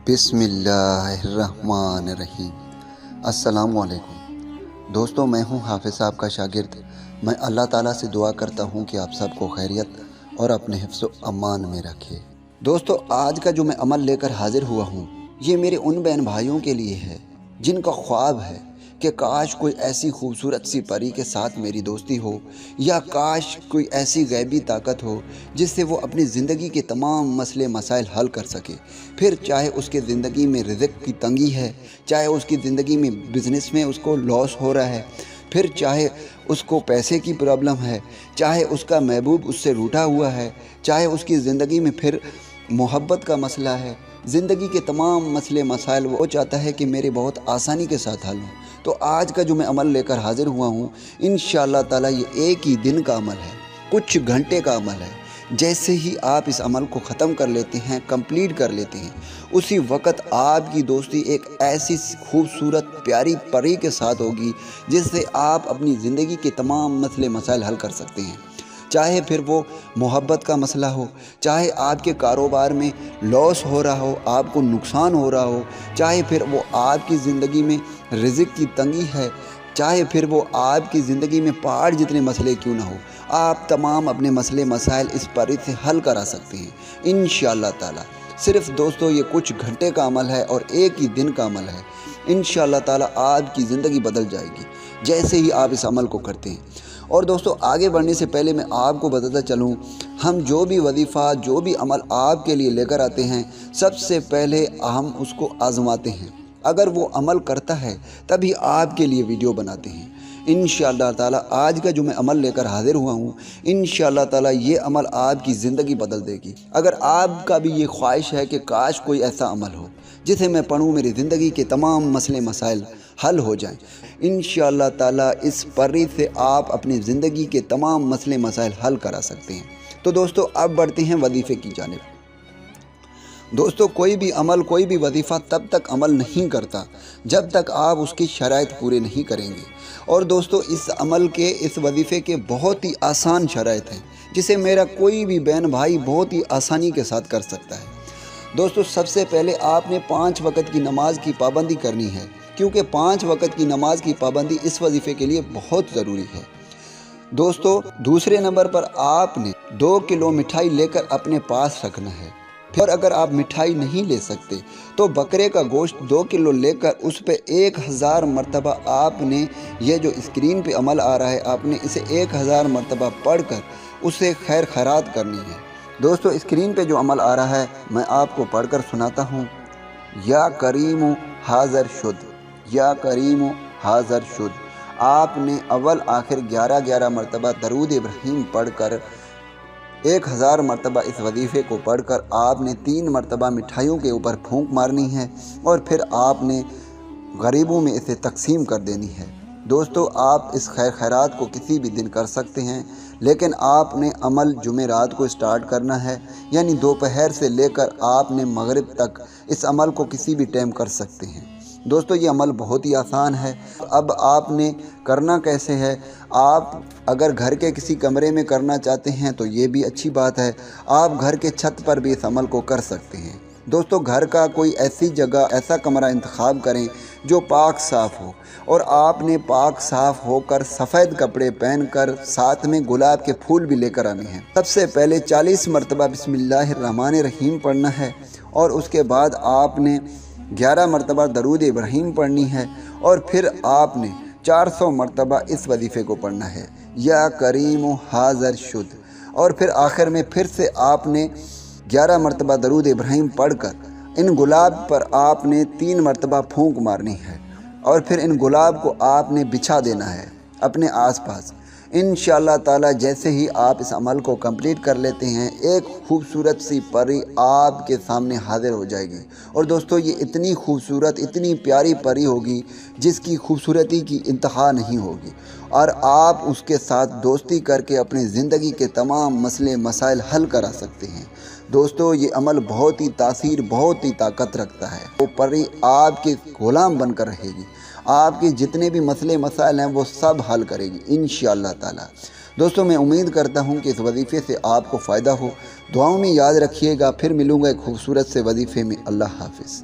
बिस्मिल्लाहिर्रहमानिर्रहीम। अस्सलामुअलैकुम दोस्तों, मैं हूं हाफिज़ साहब का शागिर्द। मैं अल्लाह ताला से दुआ करता हूं कि आप सबको खैरियत और अपने हिफ्ज़ व अमान में रखे। दोस्तों, आज का जो मैं अमल लेकर हाजिर हुआ हूं, ये मेरे उन बहन भाइयों के लिए है जिनका ख्वाब है कि काश कोई ऐसी खूबसूरत सी परी के साथ मेरी दोस्ती हो, या काश कोई ऐसी गैबी ताकत हो जिससे वो अपनी ज़िंदगी के तमाम मसले मसाइल हल कर सके। फिर चाहे उसके ज़िंदगी में रिज़्क़ की तंगी है, चाहे उसकी ज़िंदगी में बिज़नेस में उसको लॉस हो रहा है, फिर चाहे उसको पैसे की प्रॉब्लम है, चाहे उसका महबूब उससे रूठा हुआ है, चाहे उसकी ज़िंदगी में फिर मोहब्बत का मसला है। ज़िंदगी के तमाम मसले मसाइल वो चाहता है कि मेरे बहुत आसानी के साथ हल हों। तो आज का जो मैं अमल लेकर हाजिर हुआ हूँ, इंशाअल्लाह ताला ये एक ही दिन का अमल है, कुछ घंटे का अमल है। जैसे ही आप इस अमल को ख़त्म कर लेते हैं, कंप्लीट कर लेते हैं, उसी वक़्त आपकी दोस्ती एक ऐसी खूबसूरत प्यारी परी के साथ होगी जिससे आप अपनी ज़िंदगी के तमाम मसले मसाइल हल कर सकते हैं। चाहे फिर वो मोहब्बत का मसला हो, चाहे आपके कारोबार में लॉस हो रहा हो, आपको नुकसान हो रहा हो, चाहे फिर वो आपकी ज़िंदगी में रिज़्क़ की तंगी है, चाहे फिर वो आपकी ज़िंदगी में पहाड़ जितने मसले क्यों ना हो, आप तमाम अपने मसले मसाइल इस परी से हल करा सकते हैं इंशाअल्लाह ताला। सिर्फ़ दोस्तों ये कुछ घंटे का अमल है और एक ही दिन का अमल है। इंशाअल्लाह ताला आपकी ज़िंदगी बदल जाएगी जैसे ही आप इस अमल को करते हैं। और दोस्तों, आगे बढ़ने से पहले मैं आपको बताता चलूँ, हम जो भी वजीफ़ा, जो भी अमल आपके लिए लेकर आते हैं, सबसे पहले हम उसको आज़माते हैं। अगर वो अमल करता है तभी आपके लिए वीडियो बनाते हैं। इंशाअल्लाह ताला आज का जो मैं अमल लेकर हाजिर हुआ हूँ, इंशाअल्लाह ताला ये अमल आपकी ज़िंदगी बदल देगी। अगर आपका भी ये ख्वाहिश है कि काश कोई ऐसा अमल हो जिसे मैं पढ़ूँ, मेरी ज़िंदगी के तमाम मसले मसाइल हल हो जाएं, इंशाअल्लाह ताला इस परी से आप अपनी ज़िंदगी के तमाम मसले मसाइल हल करा सकते हैं। तो दोस्तों, अब बढ़ते हैं वजीफ़े की जानिब। दोस्तों, कोई भी अमल, कोई भी वजीफ़ा तब तक अमल नहीं करता जब तक आप उसकी शराइत पूरे नहीं करेंगे। और दोस्तों, इस अमल के, इस वजीफ़े के बहुत ही आसान शराइत हैं जिसे मेरा कोई भी बहन भाई बहुत ही आसानी के साथ कर सकता है। दोस्तों, सबसे पहले आपने 5 वक़्त की नमाज की पाबंदी करनी है, क्योंकि 5 वक़्त की नमाज की पाबंदी इस वजीफ़े के लिए बहुत ज़रूरी है। दोस्तों, दूसरे नंबर पर आपने 2 किलो मिठाई लेकर अपने पास रखना है। फिर अगर आप मिठाई नहीं ले सकते तो बकरे का गोश्त 2 किलो लेकर उस पे 1000 मरतबा आपने, ये जो स्क्रीन पे अमल आ रहा है, आपने इसे 1000 मरतबा पढ़कर उसे खैर खैरात करनी है। दोस्तों, स्क्रीन पे जो अमल आ रहा है मैं आपको पढ़कर सुनाता हूँ। या करीम हाज़र शुद, या करीम हाज़र शुद। आपने अव्वल आखिर 11 मरतबा दरूद इब्राहीम पढ़कर 1000 मरतबा इस वजीफ़े को पढ़कर आपने 3 मरतबा मिठाइयों के ऊपर फूंक मारनी है और फिर आपने गरीबों में इसे तकसीम कर देनी है। दोस्तों, आप इस खैरात को किसी भी दिन कर सकते हैं, लेकिन आपने अमल जुमेरात को स्टार्ट करना है, यानी दोपहर से लेकर आपने मगरिब तक इस अमल को किसी भी टाइम कर सकते हैं। दोस्तों, ये अमल बहुत ही आसान है। अब आपने करना कैसे है, आप अगर घर के किसी कमरे में करना चाहते हैं तो ये भी अच्छी बात है, आप घर के छत पर भी इस अमल को कर सकते हैं। दोस्तों, घर का कोई ऐसी जगह, ऐसा कमरा इंतखाब करें जो पाक साफ़ हो, और आपने पाक साफ़ होकर सफ़ेद कपड़े पहनकर साथ में गुलाब के फूल भी लेकर आने हैं। सबसे पहले 40 मरतबा बिस्मिल्लाहिर्रहमानिर्रहीम पढ़ना है और उसके बाद आपने 11 मरतबा दरूद इब्राहीम पढ़नी है और फिर आपने 400 मरतबा इस वजीफ़े को पढ़ना है, या करीम हाज़र शुद। और फिर आखिर में फिर से आपने 11 मरतबा दरूद इब्राहीम पढ़कर इन गुलाब पर आपने 3 मरतबा फूंक मारनी है और फिर इन गुलाब को आपने बिछा देना है अपने आसपास। इंशाअल्लाह ताला जैसे ही आप इस अमल को कंप्लीट कर लेते हैं, एक खूबसूरत सी परी आपके सामने हाजिर हो जाएगी। और दोस्तों, ये इतनी खूबसूरत, इतनी प्यारी परी होगी जिसकी खूबसूरती की इंतहा नहीं होगी, और आप उसके साथ दोस्ती करके अपनी ज़िंदगी के तमाम मसले मसाइल हल करा सकते हैं। दोस्तों, ये अमल बहुत ही तासीर, बहुत ही ताकत रखता है। वो परी आपके ग़ुलाम बनकर रहेगी, आपके जितने भी मसले मसाइल हैं वो सब हल करेगी इंशाअल्लाह ताला। دوستوں میں امید کرتا ہوں کہ اس وظیفے سے آپ کو فائدہ ہو۔ دعاؤں میں یاد رکھیے گا، پھر ملوں گا ایک خوبصورت سے وظیفے میں۔ اللہ حافظ۔